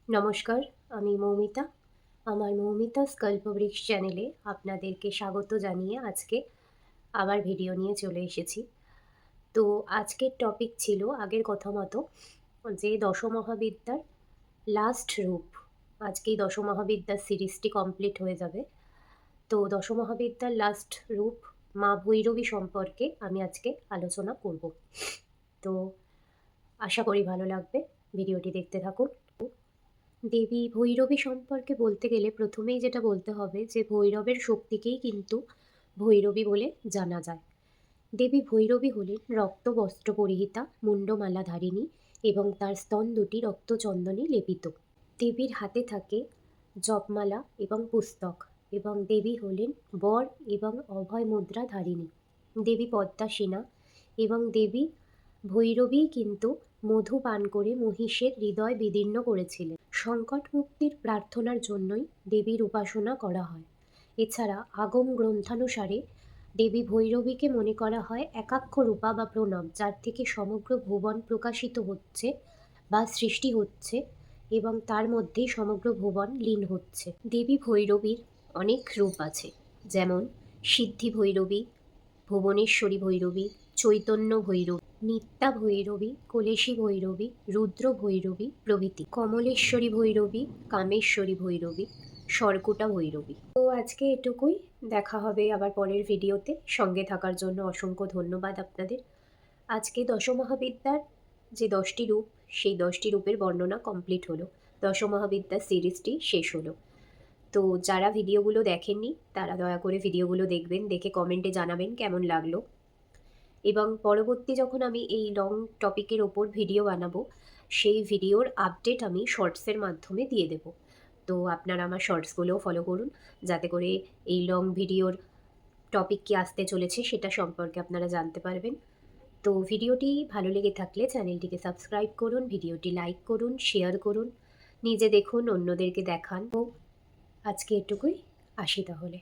নমস্কার, আমি মৌমিতা। আমার মৌমিতাস গল্পবৃক্ষ চ্যানেলে আপনাদেরকে স্বাগত জানিয়ে আজকে আবার ভিডিও নিয়ে চলে এসেছি। তো আজকের টপিক ছিল আগের কথা মতো যে দশমহাবিদ্যার লাস্ট রূপ। আজকেই দশমহাবিদ্যার সিরিজটি কমপ্লিট হয়ে যাবে। তো দশমহাবিদ্যার লাস্ট রূপ মা ভৈরবী সম্পর্কে আমি আজকে আলোচনা করব। তো আশা করি ভালো লাগবে, ভিডিওটি দেখতে থাকুন। দেবী ভৈরবী সম্পর্কে বলতে গেলে প্রথমেই যেটা বলতে হবে যে ভৈরবের শক্তিকেই কিন্তু ভৈরবী বলে জানা যায়। দেবী ভৈরবী হলেন রক্ত বস্ত্র পরিহিতা, মুন্ডমালা ধারিণী এবং তার স্তন দুটি রক্তচন্দনে লেপিত। দেবীর হাতে থাকে জপমালা এবং পুস্তক এবং দেবী হলেন বর এবং অভয় মুদ্রা ধারিণী। দেবী পদ্মাসীনা এবং দেবী ভৈরবী কিন্তু মধু পান করে মহিষের হৃদয় বিদীর্ণ করেছিলেন। সংকট মুক্তির প্রার্থনার জন্যই দেবীর উপাসনা করা হয়। এছাড়া আগম গ্রন্থানুসারে দেবী ভৈরবীকে মনে করা হয় একাক্ষ রূপা বা প্রণব, যার থেকে সমগ্র ভুবন প্রকাশিত হচ্ছে বা সৃষ্টি হচ্ছে এবং তার মধ্যেই সমগ্র ভুবন লীন হচ্ছে। দেবী ভৈরবীর অনেক রূপ আছে, যেমন সিদ্ধি ভৈরবী, ভুবনেশ্বরী ভৈরবী, চৈতন্য ভৈরবী, নিত্যা ভৈরবী, কলেশী ভৈরবী, রুদ্র ভৈরবী প্রভৃতি। কমলেশ্বরী ভৈরবী, কামেশ্বরী ভৈরবী, সরকুটা ভৈরবী। তো আজকে এটুকুই। দেখা হবে আবার পরের ভিডিওতে। সঙ্গে থাকার জন্য অসংখ্য ধন্যবাদ আপনাদের। আজকে দশমহাবিদ্যার যে 10টি রূপ, সেই 10টি রূপের বর্ণনা কমপ্লিট হলো। দশমহাবিদ্যার সিরিজটি শেষ হলো। তো যারা ভিডিওগুলো দেখেননি তারা দয়া করে ভিডিওগুলো দেখবেন, দেখে কমেন্টে জানাবেন কেমন লাগলো। এবং পরবর্তী যখন আমি এই লং টপিকের ওপর ভিডিও বানাবো, সেই ভিডিওর আপডেট আমি শর্টসের মাধ্যমে দিয়ে দেব। তো আপনারা আমার শর্টসগুলোও ফলো করুন, যাতে করে এই লং ভিডিওর টপিক কি আসতে চলেছে সেটা সম্পর্কে আপনারা জানতে পারবেন। তো ভিডিওটি ভালো লেগে থাকলে চ্যানেলটিকে সাবস্ক্রাইব করুন, ভিডিওটি লাইক করুন, শেয়ার করুন, নিজে দেখুন, অন্যদেরকে দেখান। তো আজকে এটুকুই, আসি তাহলে।